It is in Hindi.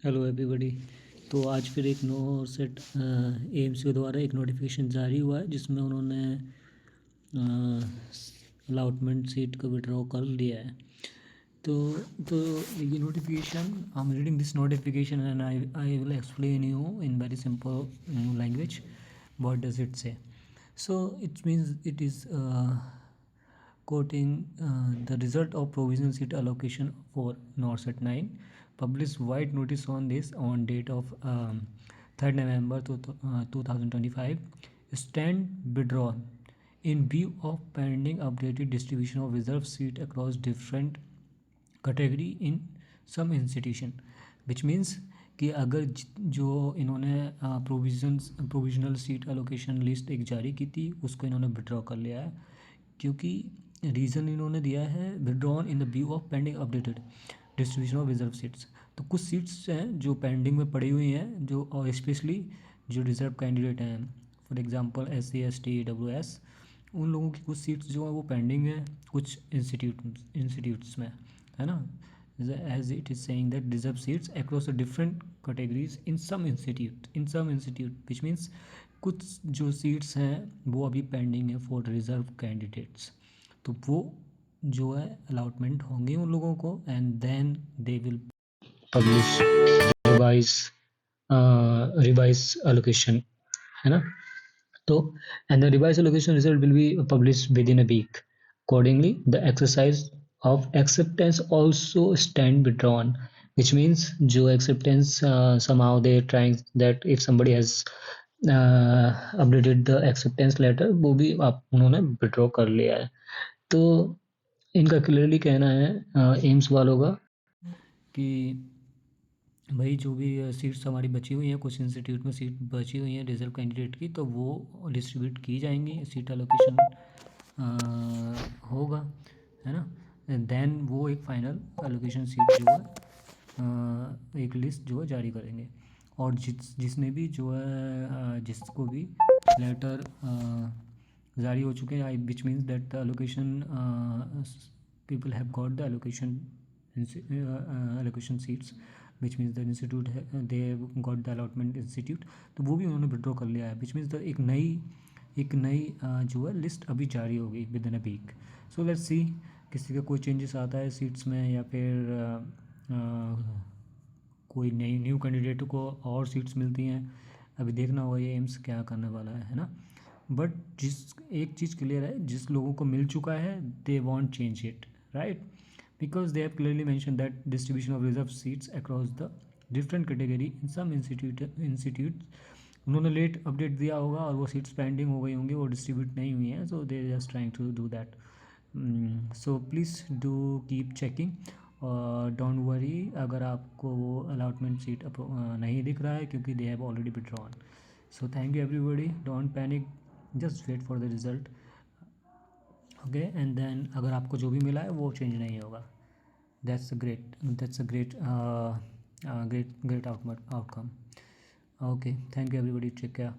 Hello everybody. तो आज फिर एक नो सेट एम्स के द्वारा एक नोटिफिकेशन जारी हुआ है जिसमें उन्होंने अलॉटमेंट सीट को विड्रॉ कर लिया है। तो तो ये notification I am reading this notification and I will explain you in very simple language what does it say. So it means it is quoting the result of provisional seat allocation for NORCET 9 published white notice on this on date of 3rd November 2025 stand withdrawn in view of pending updated distribution of reserve seat across different category in some institution which means कि अगर जो इन्होंने प्रोविजनल सीट एलोकेशन लिस्ट एक जारी की थी उसको इन्होंने विड्रॉ कर लिया है, क्योंकि रीज़न इन्होंने दिया है withdrawn in the view of pending updated distribution of reserve seats. तो कुछ सीट्स हैं जो पेंडिंग में पड़ी हुई हैं, जो और स्पेशली जो रिजर्व कैंडिडेट हैं, for example SC ST EWS, उन लोगों की कुछ सीट्स जो हैं वो पेंडिंग है कुछ इंस्टीट्यूट्स में, है ना। As it is saying that reserve seats across the different categories in some institute which means कुछ जो सीट्स हैं वो अभी पेंडिंग है फॉर रिजर्व कैंडिडेट्स। तो वो जो है अलॉटमेंट होंगे उन लोगों को and then they will publish revise allocation, है ना। तो and the revise allocation result will be publish within a week. Accordingly the exercise of acceptance also stand withdrawn, which means जो acceptance somehow they trying that if somebody has updated the acceptance letter वो भी आप उन्होंने withdraw कर लिया है। तो इनका क्लियरली कहना है एम्स वालों का कि भाई जो भी सीट्स हमारी बची हुई हैं, कुछ इंस्टीट्यूट में सीट बची हुई हैं रिजर्व कैंडिडेट की, तो वो डिस्ट्रीब्यूट की जाएंगी, सीट एलोकेशन होगा, है ना। देन वो एक फाइनल एलोकेशन सीट जो है एक लिस्ट जो है जारी करेंगे। और जिसने भी जो है जिसको भी लेटर जारी हो चुके हैं, which means that the allocation people have got the allocation seats which means the institute they got the allotment institute, तो वो भी उन्होंने विड्रॉ कर लिया है। विच मीन्स द एक नई जो है लिस्ट अभी जारी होगी within a week. So let's see किसी का कोई चेंजेस आता है सीट्स में या फिर कोई नई न्यू कैंडिडेट को और सीट्स मिलती हैं। अभी देखना होगा ये एम्स क्या करने वाला है ना। बट एक चीज़ क्लियर है, जिस लोगों को मिल चुका है they want change it, right, because they have clearly mentioned that distribution of reserved seats across the different category in some institutes उन्होंने लेट अपडेट दिया होगा और वो सीट्स पेंडिंग हो गई होंगी, वो डिस्ट्रीब्यूट नहीं हुई हैं, so they just trying to do that. So please do keep checking और डोंट वरी अगर आपको वो अलॉटमेंट सीट नहीं दिख रहा है, क्योंकि they have already withdrawn. So thank you everybody, don't panic, just wait for the result, okay. And then अगर आपको जो भी मिला है वो चेंज नहीं होगा। that's a great outcome. Okay, thank you everybody, take care.